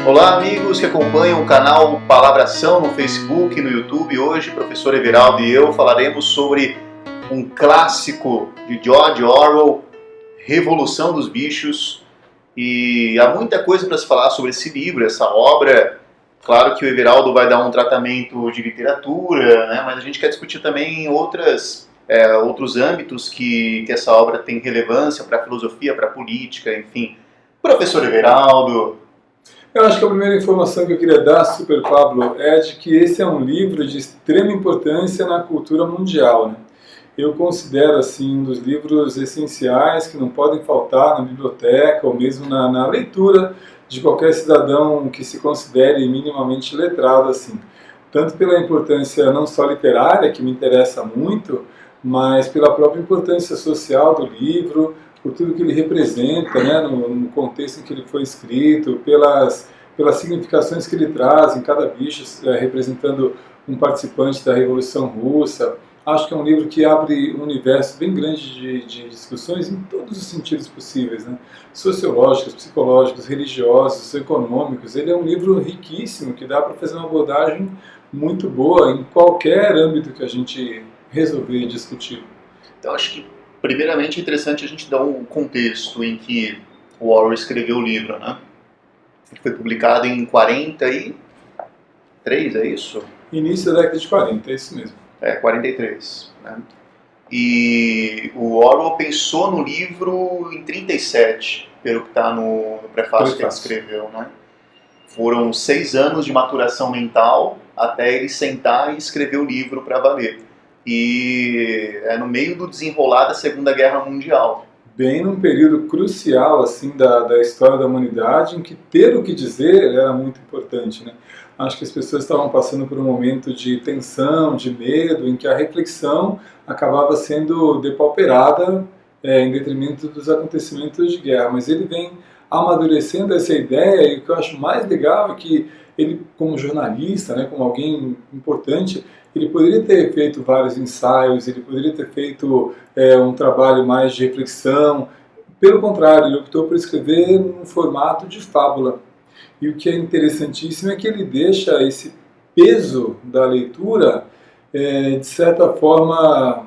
Olá amigos que acompanham o canal Palabração no Facebook e no YouTube. Hoje, professor Everaldo e eu falaremos sobre um clássico de George Orwell, Revolução dos Bichos. E há muita coisa para se falar sobre esse livro, essa obra. Claro que o Everaldo vai dar um tratamento de literatura, né? Mas a gente quer discutir também outros âmbitos que essa obra tem relevância para a filosofia, para a política, enfim. Professor Everaldo. Eu acho que a primeira informação que eu queria dar, Super Pablo, é de que esse é um livro de extrema importância na cultura mundial, né? Eu considero assim um dos livros essenciais que não podem faltar na biblioteca ou mesmo na leitura de qualquer cidadão que se considere minimamente letrado, assim. Tanto pela importância não só literária, que me interessa muito, mas pela própria importância social do livro, por tudo que ele representa, né, no contexto em que ele foi escrito, pelas significações que ele traz em cada bicho, representando um participante da Revolução Russa. Acho que é um livro que abre um universo bem grande de discussões em todos os sentidos possíveis, né? Sociológicos, psicológicos, religiosos, econômicos. Ele é um livro riquíssimo que dá para fazer uma abordagem muito boa em qualquer âmbito que a gente resolver discutir. Então acho que primeiramente é interessante a gente dar um contexto em que o Orwell escreveu o livro, né? Ele foi publicado em 43, é isso? Início da década de 40, é isso mesmo. 43. Né? E o Orwell pensou no livro em 37, pelo que está no prefácio que ele escreveu. Né? Foram 6 anos de maturação mental até ele sentar e escrever o livro para valer. E é no meio do desenrolar da Segunda Guerra Mundial. Bem num período crucial assim, da história da humanidade, em que ter o que dizer era muito importante, né? Acho que as pessoas estavam passando por um momento de tensão, de medo, em que a reflexão acabava sendo depauperada em detrimento dos acontecimentos de guerra. Mas ele vem amadurecendo essa ideia, e o que eu acho mais legal é que ele, como jornalista, né, como alguém importante, ele poderia ter feito vários ensaios, ele poderia ter feito um trabalho mais de reflexão. Pelo contrário, ele optou por escrever num formato de fábula. E o que é interessantíssimo é que ele deixa esse peso da leitura, de certa forma,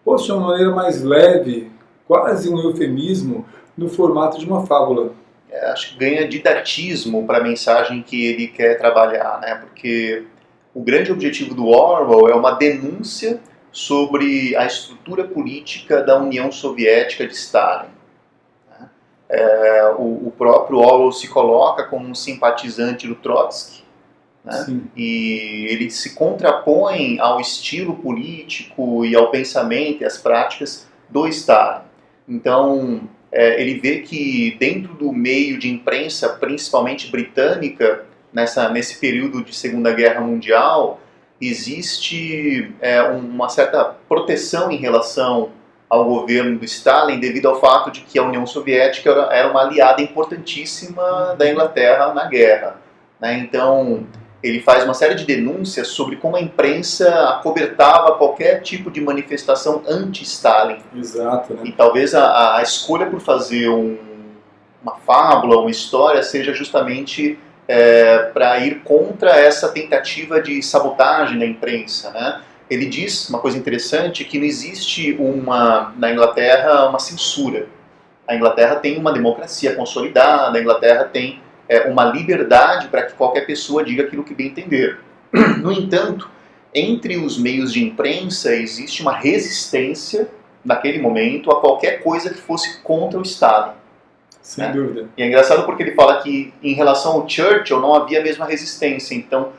de uma maneira mais leve, quase um eufemismo, no formato de uma fábula. Acho que ganha didatismo para a mensagem que ele quer trabalhar, né? Porque o grande objetivo do Orwell é uma denúncia sobre a estrutura política da União Soviética de Stalin. O próprio Orwell se coloca como um simpatizante do Trotsky, né? E ele se contrapõe ao estilo político e ao pensamento e às práticas do Stalin. Então, ele vê que dentro do meio de imprensa, principalmente britânica, nesse período de Segunda Guerra Mundial, existe uma certa proteção em relação ao governo do Stalin devido ao fato de que a União Soviética era uma aliada importantíssima da Inglaterra na guerra. Né? Então, ele faz uma série de denúncias sobre como a imprensa acobertava qualquer tipo de manifestação anti-Stalin. Exato, né? E talvez a escolha por fazer uma fábula, uma história, seja justamente para ir contra essa tentativa de sabotagem da imprensa, né? Ele diz uma coisa interessante, que não existe na Inglaterra uma censura. A Inglaterra tem uma democracia consolidada, a Inglaterra tem uma liberdade para que qualquer pessoa diga aquilo que bem entender. No entanto, entre os meios de imprensa existe uma resistência, naquele momento, a qualquer coisa que fosse contra o Stalin. Sem dúvida. E é engraçado porque ele fala que em relação ao Churchill não havia a mesma resistência, então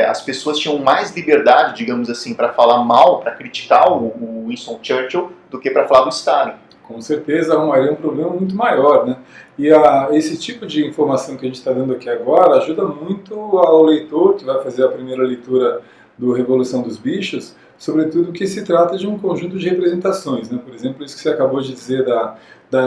as pessoas tinham mais liberdade, digamos assim, para falar mal, para criticar o Winston Churchill, do que para falar do Stalin. Com certeza arrumaria um problema muito maior, né? E esse tipo de informação que a gente está dando aqui agora ajuda muito ao leitor que vai fazer a primeira leitura do Revolução dos Bichos, sobretudo que se trata de um conjunto de representações, né? Por exemplo, isso que você acabou de dizer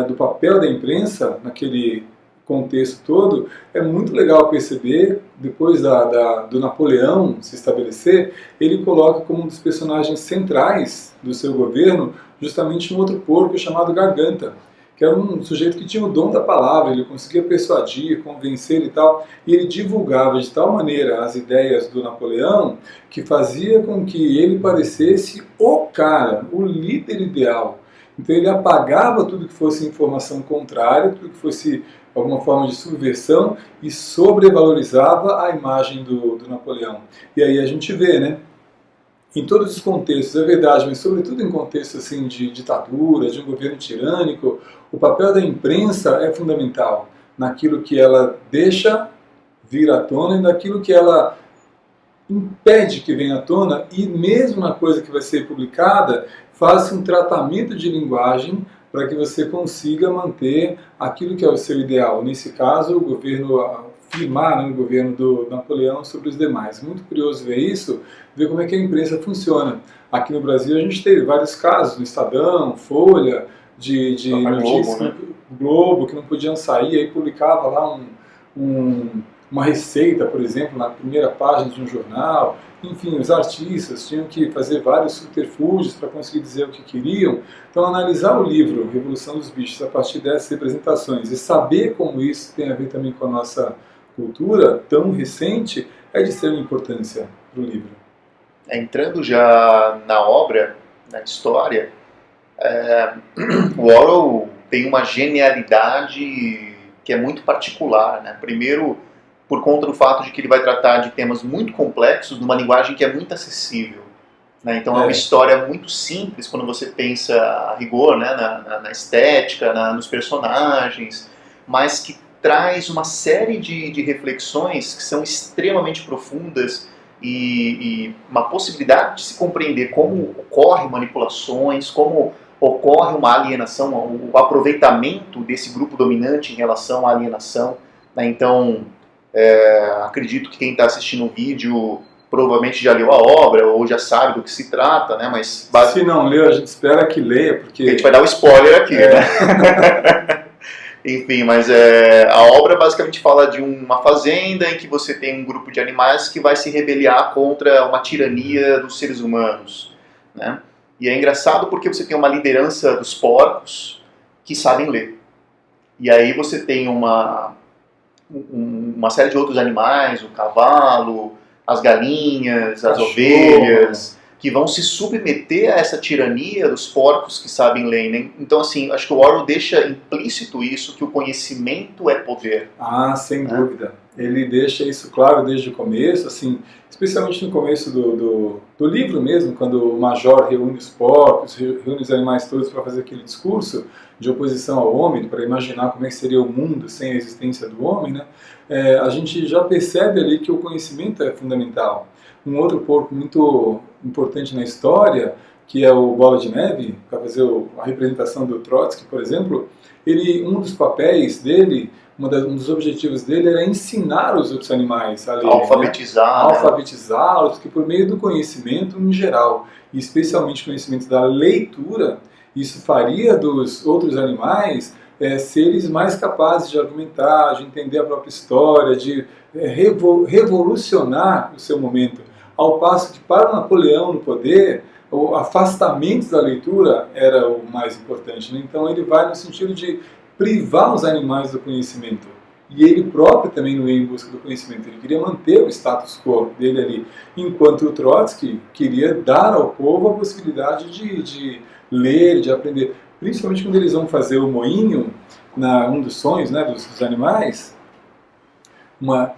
do papel da imprensa naquele contexto todo, é muito legal perceber, depois do Napoleão se estabelecer, ele coloca como um dos personagens centrais do seu governo justamente um outro porco chamado Garganta, que era um sujeito que tinha o dom da palavra, ele conseguia persuadir, convencer e tal, e ele divulgava de tal maneira as ideias do Napoleão que fazia com que ele parecesse o cara, o líder ideal. Então ele apagava tudo que fosse informação contrária, tudo que fosse alguma forma de subversão e sobrevalorizava a imagem do Napoleão. E aí a gente vê, né? Em todos os contextos, é verdade, mas sobretudo em contextos assim, de ditadura, de um governo tirânico, o papel da imprensa é fundamental naquilo que ela deixa vir à tona e naquilo que ela impede que venha à tona, e mesmo na coisa que vai ser publicada, faça um tratamento de linguagem para que você consiga manter aquilo que é o seu ideal. Nesse caso, o governo firmar, né, o governo do Napoleão sobre os demais. Muito curioso ver isso, ver como é que a imprensa funciona. Aqui no Brasil a gente teve vários casos, no Estadão, Folha, de notícias, Globo, né? Globo, que não podiam sair, aí publicava lá uma receita, por exemplo, na primeira página de um jornal. Enfim, os artistas tinham que fazer vários subterfúgios para conseguir dizer o que queriam. Então, analisar o livro Revolução dos Bichos a partir dessas representações e saber como isso tem a ver também com a nossa cultura tão recente é de extrema importância para o livro. Entrando já na obra, na história, o Orwell tem uma genialidade que é muito particular, né? Primeiro, por conta do fato de que ele vai tratar de temas muito complexos numa linguagem que é muito acessível, né? Então é uma história muito simples quando você pensa a rigor, né? na estética, nos personagens, mas que traz uma série de reflexões que são extremamente profundas e uma possibilidade de se compreender como ocorrem manipulações, como ocorre uma alienação, o aproveitamento desse grupo dominante em relação à alienação, né? Então, acredito que quem está assistindo o vídeo provavelmente já leu a obra ou já sabe do que se trata, né? Mas se não leu, a gente espera que leia, porque a gente vai dar um spoiler aqui, né? Enfim, mas a obra basicamente fala de uma fazenda em que você tem um grupo de animais que vai se rebeliar contra uma tirania dos seres humanos, né? E é engraçado porque você tem uma liderança dos porcos que sabem ler. E aí você tem uma série de outros animais, o cavalo, as galinhas, as ovelhas, que vão se submeter a essa tirania dos porcos que sabem ler, né? Então, assim, acho que o Orwell deixa implícito isso, que o conhecimento é poder. Ah, sem dúvida. Ele deixa isso claro desde o começo, assim, especialmente no começo do livro mesmo, quando o Major reúne os porcos, reúne os animais todos para fazer aquele discurso de oposição ao homem, para imaginar como é que seria o mundo sem a existência do homem, né? A gente já percebe ali que o conhecimento é fundamental. Um outro porco muito importante na história, que é o Bola de Neve, para fazer a representação do Trotsky, por exemplo, um dos papéis dele, um dos objetivos dele era ensinar os outros animais a ler, alfabetizá-los, porque por meio do conhecimento em geral, e especialmente conhecimento da leitura, isso faria dos outros animais seres mais capazes de argumentar, de entender a própria história, de revolucionar o seu momento. Ao passo que para Napoleão no poder, o afastamento da leitura era o mais importante, né? Então ele vai no sentido de privar os animais do conhecimento. E ele próprio também não ia em busca do conhecimento, ele queria manter o status quo dele ali. Enquanto o Trotsky queria dar ao povo a possibilidade de ler, de aprender. Principalmente quando eles vão fazer o moinho, um dos sonhos, né, dos animais.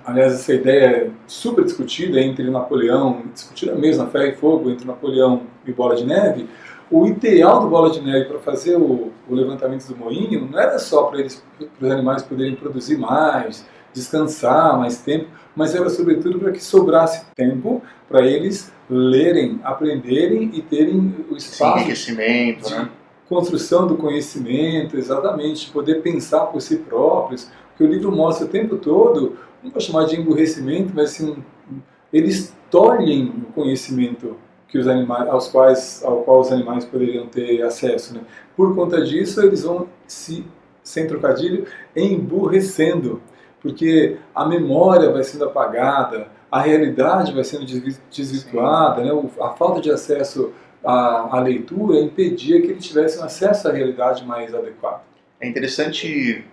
Aliás, essa ideia é super discutida entre Napoleão, discutida mesmo na Ferro e Fogo, entre Napoleão e Bola de Neve. O ideal do Bola de Neve para fazer o levantamento do moinho não era só para os animais poderem produzir mais, descansar mais tempo, mas era sobretudo para que sobrasse tempo para eles lerem, aprenderem e terem o espaço enriquecimento, de né? Construção do conhecimento, exatamente, poder pensar por si próprios, porque o livro mostra o tempo todo, não vou chamar de emburrecimento, mas assim, eles tolhem o conhecimento que os animais, ao qual os animais poderiam ter acesso, né? Por conta disso, eles vão sem trocadilho, emburrecendo, porque a memória vai sendo apagada, a realidade vai sendo desvirtuada, né? A falta de acesso à leitura impedia que ele tivesse um acesso à realidade mais adequado. É interessante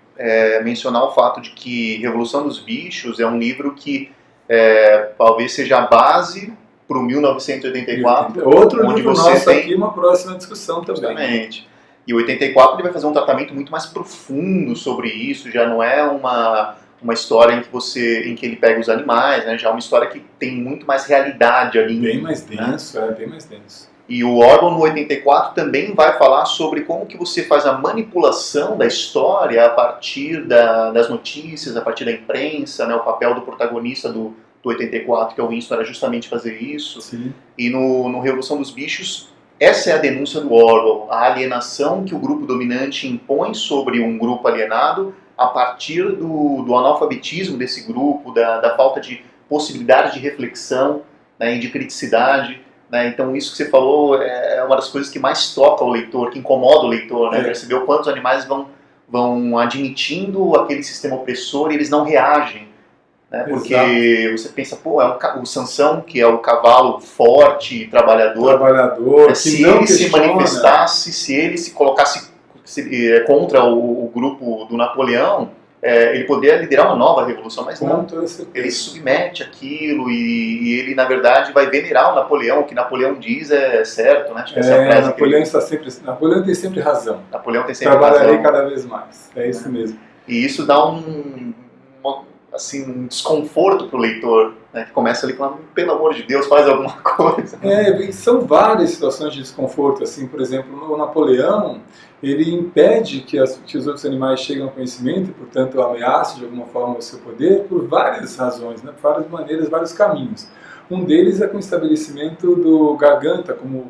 mencionar o fato de que Revolução dos Bichos é um livro que talvez seja a base para o 1984. Outro livro nosso aqui, uma próxima discussão também. Justamente. E o 84 ele vai fazer um tratamento muito mais profundo sobre isso, já não é uma história em que ele pega os animais, né? Já é uma história que tem muito mais realidade ali. Bem mais denso, bem mais denso. E o Orwell no 84 também vai falar sobre como que você faz a manipulação da história a partir das notícias, a partir da imprensa, né? O papel do protagonista do 84, que é o Winston, era justamente fazer isso. Sim. E no Revolução dos Bichos, essa é a denúncia do Orwell, a alienação que o grupo dominante impõe sobre um grupo alienado a partir do analfabetismo desse grupo, da falta de possibilidade de reflexão, né, e de criticidade. Né? Então isso que você falou é uma das coisas que mais toca o leitor, que incomoda o leitor, né? Perceber o quanto os animais vão admitindo aquele sistema opressor e eles não reagem. Né? Porque você pensa, o Sansão, que é o cavalo forte e trabalhador, se ele se manifestasse, se ele se colocasse contra o grupo do Napoleão, ele poderia liderar uma nova revolução, mas não. Ele submete aquilo e ele, na verdade, vai venerar o Napoleão. O que Napoleão diz é certo, né? Acho que essa é a frase Napoleão tem sempre razão. Napoleão tem sempre Trabalharei cada vez mais. É isso mesmo. E isso dá um desconforto para o leitor, né, que começa ali falando, pelo amor de Deus, faz alguma coisa. São várias situações de desconforto, assim, por exemplo, no Napoleão, ele impede que os outros animais cheguem ao conhecimento e, portanto, ameaçam de alguma forma o seu poder por várias razões, né, por várias maneiras, vários caminhos. Um deles é com o estabelecimento do Garganta, como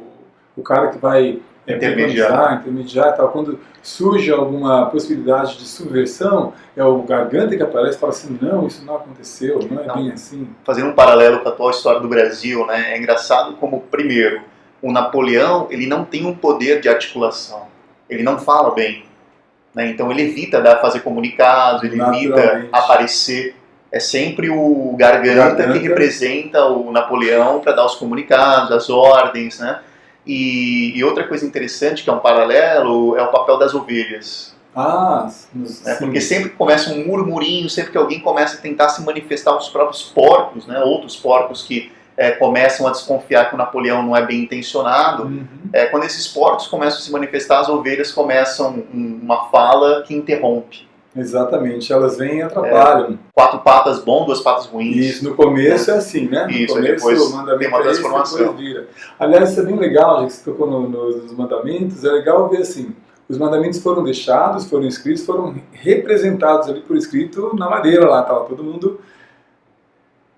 o cara que vai intermediar e tal. Quando surge alguma possibilidade de subversão, é o Garganta que aparece e fala assim, não, isso não aconteceu, não é bem assim. Fazendo um paralelo com a atual história do Brasil, né, é engraçado como, primeiro, o Napoleão ele não tem um poder de articulação, ele não fala bem, né, então ele evita fazer comunicados, ele evita aparecer. É sempre o Garganta que representa o Napoleão para dar os comunicados, as ordens, né? E outra coisa interessante, que é um paralelo, é o papel das ovelhas. Porque sempre que começa um murmurinho, sempre que alguém começa a tentar se manifestar, os próprios porcos, né, outros porcos que começam a desconfiar que o Napoleão não é bem intencionado, quando esses porcos começam a se manifestar, as ovelhas começam uma fala que interrompe. Exatamente, elas vêm e atrapalham. 4 patas bom, 2 patas ruins. Isso, no começo é assim, né? Isso, no começo, depois o mandamento tem uma transformação. Vira. Aliás, isso é bem legal, já que você tocou nos mandamentos, é legal ver assim, os mandamentos foram deixados, foram escritos, foram representados ali por escrito na madeira lá, estava todo mundo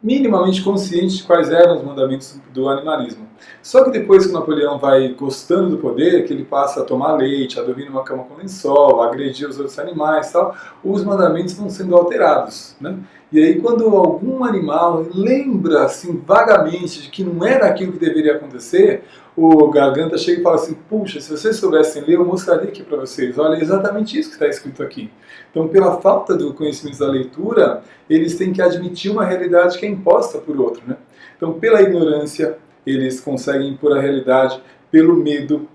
minimamente consciente de quais eram os mandamentos do animalismo. Só que depois que o Napoleão vai gostando do poder, que ele passa a tomar leite, a dormir numa cama com lençol, a agredir os outros animais e tal, os mandamentos vão sendo alterados, né? E aí quando algum animal lembra assim vagamente de que não era aquilo que deveria acontecer, o Garganta chega e fala assim, puxa, se vocês soubessem ler, eu mostraria aqui para vocês, olha, é exatamente isso que está escrito aqui. Então, pela falta do conhecimento da leitura, eles têm que admitir uma realidade que é imposta por outro, né? Então, pela ignorância, eles conseguem impor a realidade, pelo medo,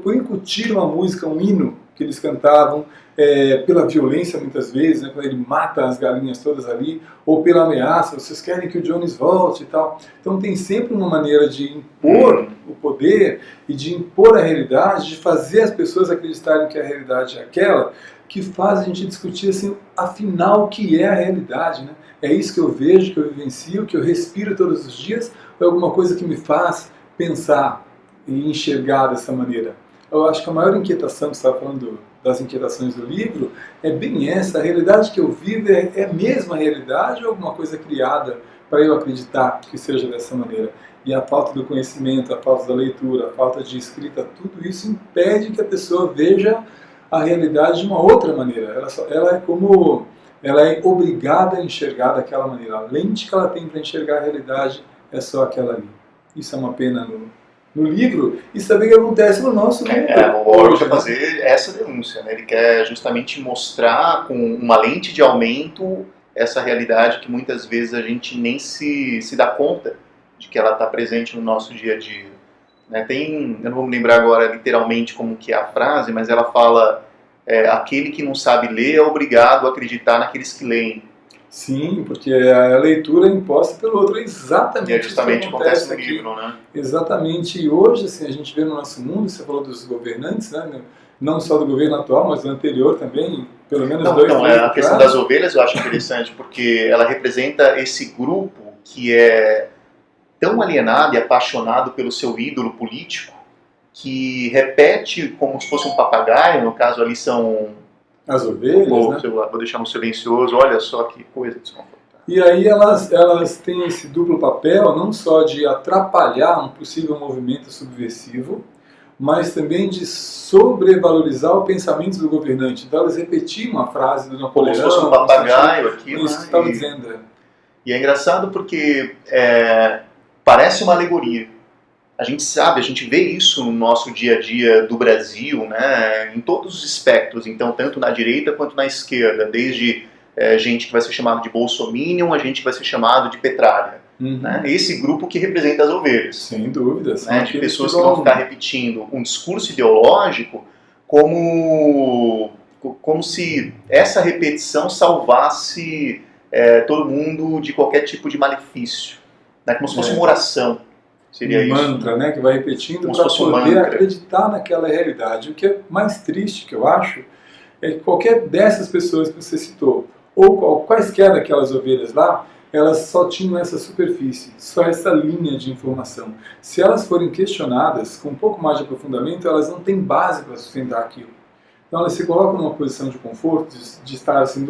por incutir uma música, um hino que eles cantavam, pela violência muitas vezes, né, quando ele mata as galinhas todas ali, ou pela ameaça, vocês querem que o Jones volte e tal. Então tem sempre uma maneira de impor o poder e de impor a realidade, de fazer as pessoas acreditarem que a realidade é aquela, que faz a gente discutir assim, afinal, o que é a realidade, né? É isso que eu vejo, que eu vivencio, que eu respiro todos os dias, ou é alguma coisa que me faz pensar e enxergar dessa maneira? Eu acho que a maior inquietação, que você estava falando das inquietações do livro, é bem essa, a realidade que eu vivo é a mesma realidade ou alguma coisa criada para eu acreditar que seja dessa maneira? E a falta do conhecimento, a falta da leitura, a falta de escrita, tudo isso impede que a pessoa veja a realidade de uma outra maneira. Ela é obrigada a enxergar daquela maneira. A lente que ela tem para enxergar a realidade é só aquela ali. Isso é uma pena no livro, isso também acontece no nosso mundo. O Orwell quer fazer essa denúncia, né? Ele quer justamente mostrar com uma lente de aumento essa realidade que muitas vezes a gente nem se dá conta de que ela está presente no nosso dia a dia. né? Eu não vou me lembrar agora literalmente como que é a frase, mas ela fala, aquele que não sabe ler é obrigado a acreditar naqueles que leem. Sim, porque a leitura é imposta pelo outro, é exatamente e é justamente isso que acontece no aqui. livro, né? Exatamente, e hoje assim, a gente vê no nosso mundo, você falou dos governantes, né? Não só do governo atual, mas do anterior também, pelo menos a questão das ovelhas eu acho interessante, porque ela representa esse grupo que é tão alienado e apaixonado pelo seu ídolo político, que repete como se fosse um papagaio, no caso ali são... as ovelhas, né? Vou deixar no silencioso, olha só que coisa desconfortável. E aí elas têm esse duplo papel, não só de atrapalhar um possível movimento subversivo, mas também de sobrevalorizar o pensamento do governante. Então elas repetiam uma frase do Napoleão. Como se fosse um papagaio aqui, isso que estava dizendo. E é engraçado porque parece uma alegoria. A gente sabe, a gente vê isso no nosso dia a dia do Brasil, né, em todos os espectros, então tanto na direita quanto na esquerda, desde gente que vai ser chamado de bolsominion, a gente que vai ser chamado de petralha. Né? Esse grupo que representa as ovelhas. Sem dúvida. Né? De pessoas que vão ficar repetindo um discurso ideológico como se essa repetição salvasse todo mundo de qualquer tipo de malefício. Né? Como se fosse uma oração. Seria um mantra, né? Que vai repetindo para poder acreditar naquela realidade. O que é mais triste, que eu acho, é que qualquer dessas pessoas que você citou, ou quaisquer daquelas ovelhas lá, elas só tinham essa superfície, só essa linha de informação. Se elas forem questionadas com um pouco mais de aprofundamento, elas não têm base para sustentar aquilo. Então elas se colocam numa posição de conforto, de estar assim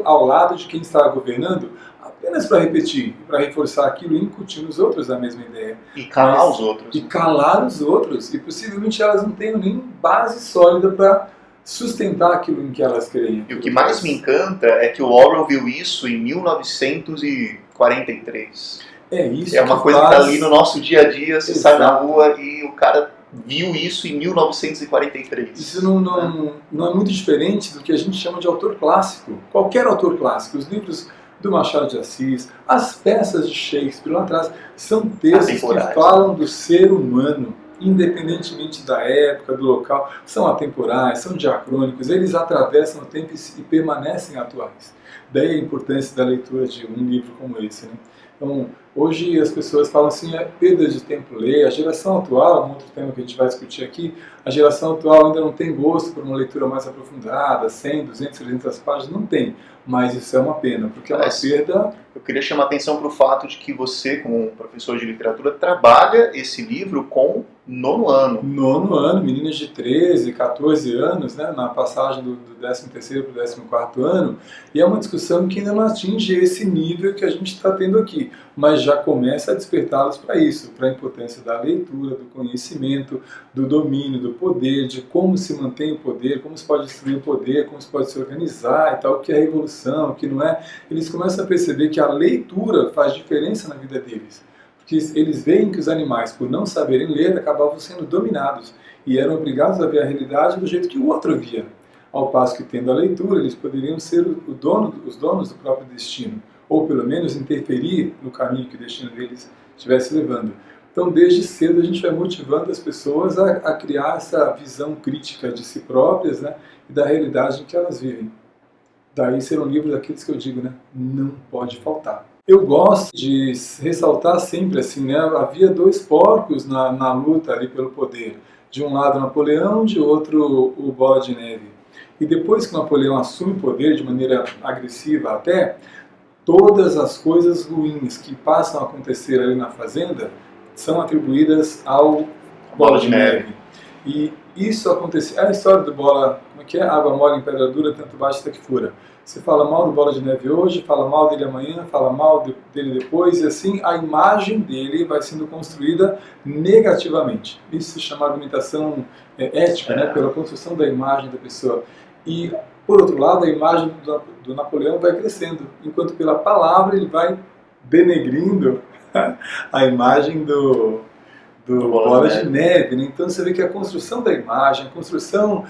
ao lado de quem está governando, apenas para repetir, para reforçar aquilo e incutir nos outros a mesma ideia. E calar os outros. E calar os outros. E possivelmente elas não tenham nem base sólida para sustentar aquilo em que elas creem. E o que mais me encanta é que o Orwell viu isso em 1943. Isso é uma coisa que está ali no nosso dia a dia, você sai na rua e o cara viu isso em 1943. Isso não é muito diferente do que a gente chama de autor clássico. Qualquer autor clássico, os livros do Machado de Assis, as peças de Shakespeare lá atrás, são textos que falam do ser humano, independentemente da época, do local, são atemporais, são diacrônicos, eles atravessam o tempo e permanecem atuais. Daí a importância da leitura de um livro como esse, né? Então, hoje as pessoas falam assim, é perda de tempo ler. A geração atual, um outro tema que a gente vai discutir aqui, a geração atual ainda não tem gosto por uma leitura mais aprofundada, 100, 200, 300 páginas, não tem. Mas isso é uma pena, porque é uma perda... Eu queria chamar a atenção para o fato de que você, como professor de literatura, trabalha esse livro com 9º ano. 9º ano, meninas de 13, 14 anos, né, na passagem do 13º para o 14º ano, e é uma discussão que ainda não atinge esse nível que a gente está tendo aqui, mas já começa a despertá-los para isso, para a importância da leitura, do conhecimento, do domínio, do poder, de como se mantém o poder, como se pode destruir o poder, como se pode se organizar e tal, o que é revolução, o que não é. Eles começam a perceber que a leitura faz diferença na vida deles. Porque eles veem que os animais, por não saberem ler, acabavam sendo dominados e eram obrigados a ver a realidade do jeito que o outro via. Ao passo que, tendo a leitura, eles poderiam ser os donos do próprio destino, ou pelo menos interferir no caminho que o destino deles estivesse levando. Então, desde cedo, a gente vai motivando as pessoas a criar essa visão crítica de si próprias, né, e da realidade em que elas vivem. Daí ser um livro daqueles que eu digo, né, não pode faltar. Eu gosto de ressaltar sempre assim, né, havia dois porcos na luta ali pelo poder. De um lado Napoleão, de outro o Bola de Neve. E depois que Napoleão assume o poder de maneira agressiva até, todas as coisas ruins que passam a acontecer ali na fazenda são atribuídas ao Bola de Neve. E isso aconteceu. É a história do Bola, como é que é? Água mole em pedra dura, tanto bate até que fura. Você fala mal do Bola de Neve hoje, fala mal dele amanhã, fala mal dele depois, e assim a imagem dele vai sendo construída negativamente. Isso se chama argumentação ética, né? Pela construção da imagem da pessoa. E, por outro lado, a imagem do Napoleão vai crescendo, enquanto pela palavra ele vai denegrindo a imagem do Bola de Neve. Né? Então você vê que a construção da imagem, a construção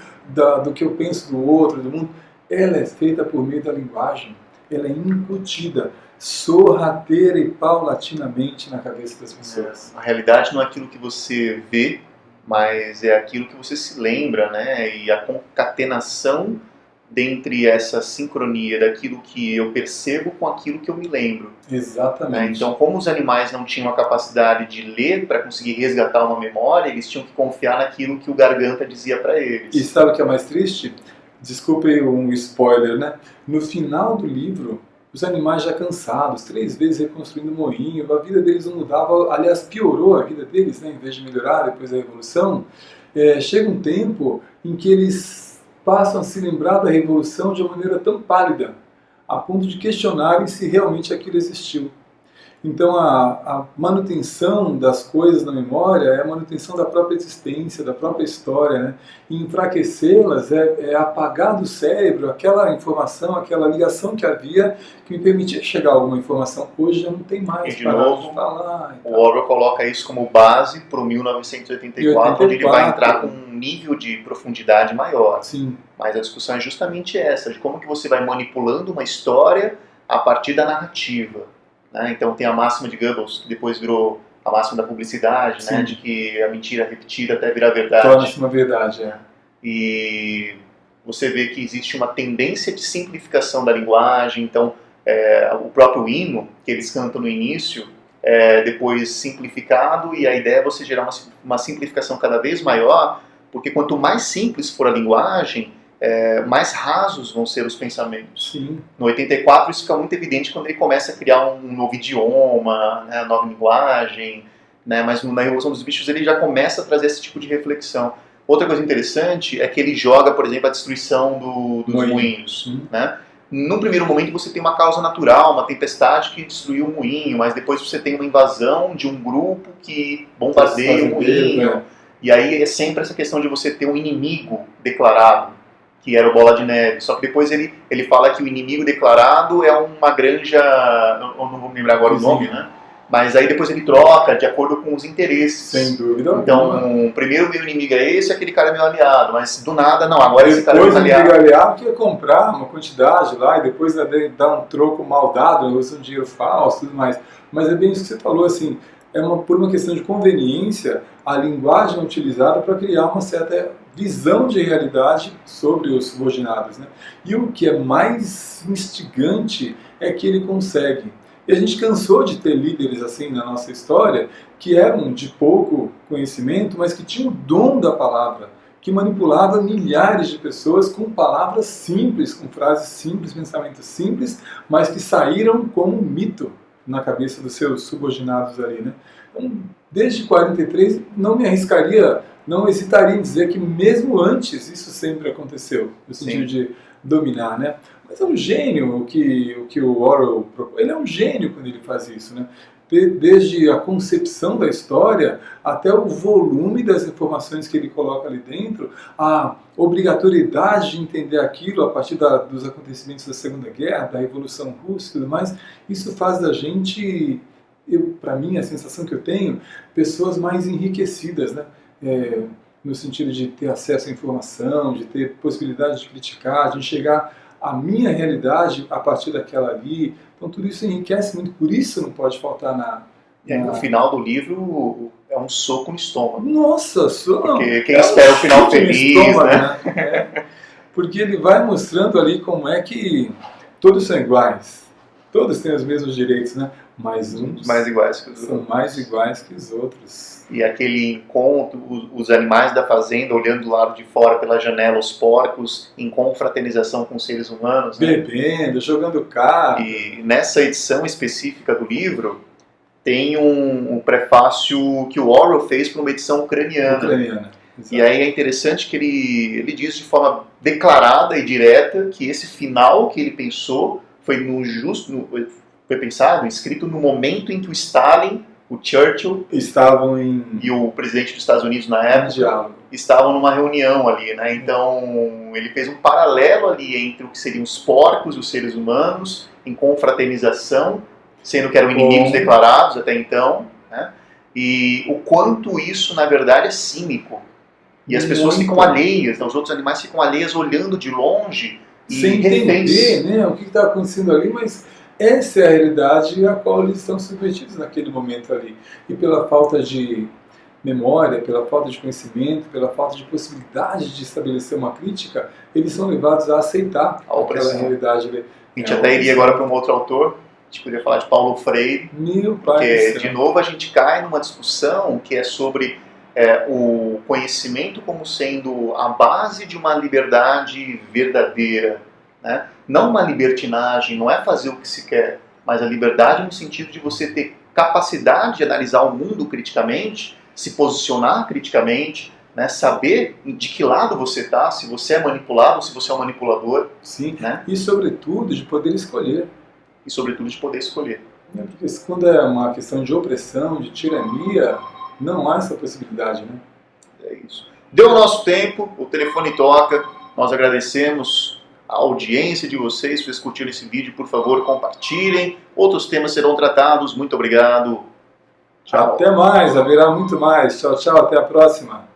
do que eu penso do outro, do mundo, ela é feita por meio da linguagem, ela é incutida. sorrateira e paulatinamente na cabeça das pessoas. A realidade não é aquilo que você vê, mas é aquilo que você se lembra, né? E a concatenação dentre essa sincronia daquilo que eu percebo com aquilo que eu me lembro. Exatamente. Né? Então, como os animais não tinham a capacidade de ler para conseguir resgatar uma memória, eles tinham que confiar naquilo que o Garganta dizia para eles. E sabe o que é mais triste? Desculpe um spoiler, né? No final do livro, os animais já cansados, 3 vezes reconstruindo o moinho, a vida deles não mudava, aliás, piorou a vida deles, né? Em vez de melhorar depois da Revolução. Chega um tempo em que eles passam a se lembrar da Revolução de uma maneira tão pálida, a ponto de questionarem se realmente aquilo existiu. Então a manutenção das coisas na memória é a manutenção da própria existência, da própria história, né? E enfraquecê-las é apagar do cérebro aquela informação, aquela ligação que havia que me permitia chegar a alguma informação. Hoje já não tem mais. E de novo, falar. O Orwell coloca isso como base para o 1984, onde ele vai entrar com um nível de profundidade maior. Sim. Mas a discussão é justamente essa, de como que você vai manipulando uma história a partir da narrativa. Então tem a máxima de Goebbels, que depois virou a máxima da publicidade, né, de que a mentira repetida até virar verdade. Torna-se uma verdade, E você vê que existe uma tendência de simplificação da linguagem, então o próprio hino, que eles cantam no início, depois simplificado, e a ideia é você gerar uma simplificação cada vez maior, porque quanto mais simples for a linguagem, mais rasos vão ser os pensamentos. Sim. No 84 isso fica muito evidente quando ele começa a criar um novo idioma, né, nova linguagem, né, mas na Revolução dos Bichos ele já começa a trazer esse tipo de reflexão. Outra coisa interessante é que ele joga, por exemplo, a destruição dos moinhos. Né? No primeiro momento você tem uma causa natural, uma tempestade que destruiu o moinho, mas depois você tem uma invasão de um grupo que bombardeia o moinho. E aí é sempre essa questão de você ter um inimigo declarado, que era o Bola de Neve. Só que depois ele fala que o inimigo declarado é uma granja, eu não vou me lembrar agora o nome, né? Mas aí depois ele troca de acordo com os interesses. Sem dúvida. Então, primeiro meu inimigo é esse, aquele cara é meu aliado, mas do nada, não, agora esse cara é meu aliado. Depois o inimigo aliado que ia comprar uma quantidade lá e depois dar um troco mal dado, usando dinheiro falso e tudo mais. Mas é bem isso que você falou, assim, por uma questão de conveniência, a linguagem é utilizada para criar uma certa visão de realidade sobre os subordinados, né? E o que é mais instigante é que ele consegue. E a gente cansou de ter líderes assim na nossa história que eram de pouco conhecimento, mas que tinham o dom da palavra, que manipulava milhares de pessoas com palavras simples, com frases simples, pensamentos simples, mas que saíram como um mito na cabeça dos seus subordinados ali, né? Então, desde 43, não me arriscaria, não hesitaria em dizer que mesmo antes isso sempre aconteceu, no sentido de dominar, né? Mas é um gênio o que o Orwell propõe. Ele é um gênio quando ele faz isso, né? Desde a concepção da história até o volume das informações que ele coloca ali dentro, a obrigatoriedade de entender aquilo a partir dos acontecimentos da Segunda Guerra, da Revolução Russa e tudo mais, isso faz da gente, para mim, a sensação que eu tenho, pessoas mais enriquecidas, né? No sentido de ter acesso à informação, de ter possibilidade de criticar, de enxergar a minha realidade a partir daquela ali. Então tudo isso enriquece muito, por isso não pode faltar no final do livro é um soco no estômago. Nossa, porque quem espera o final feliz, né? Porque ele vai mostrando ali como é que todos são iguais, todos têm os mesmos direitos, né? Mas uns mais iguais que os são outros. mais iguais que os outros. E aquele encontro, os animais da fazenda olhando do lado de fora pela janela, os porcos em confraternização com os seres humanos, né? Bebendo, jogando carro. E nessa edição específica do livro tem um prefácio que o Orwell fez para uma edição ucraniana. E aí é interessante que ele diz de forma declarada e direta que esse final que ele pensou foi foi pensado, escrito no momento em que o Stalin, o Churchill e o presidente dos Estados Unidos na época estavam numa reunião ali, né? Então ele fez um paralelo ali entre o que seriam os porcos e os seres humanos em confraternização, sendo que eram inimigos declarados até então, né? E o quanto isso na verdade é cínico. E as pessoas ficam alheias, os outros animais ficam alheias olhando de longe e sem entender, né, o que está acontecendo ali, mas essa é a realidade a qual eles estão submetidos naquele momento ali. E pela falta de memória, pela falta de conhecimento, pela falta de possibilidade de estabelecer uma crítica, eles são levados a aceitar aquela realidade ali. A gente até iria agora para um outro autor, a gente poderia falar de Paulo Freire, porque de novo a gente cai numa discussão que é sobre o conhecimento como sendo a base de uma liberdade verdadeira, né? Não uma libertinagem, não é fazer o que se quer, mas a liberdade no sentido de você ter capacidade de analisar o mundo criticamente, se posicionar criticamente, né? Saber de que lado você está, se você é manipulado, se você é um manipulador. Sim, né? E sobretudo de poder escolher. E sobretudo de poder escolher. Porque quando é uma questão de opressão, de tirania, não há essa possibilidade, né? É isso. Deu o nosso tempo, o telefone toca, nós agradecemos a audiência de vocês por curtirem esse vídeo, por favor, compartilhem, outros temas serão tratados, muito obrigado. Tchau. Até mais, haverá muito mais. Tchau, tchau, até a próxima.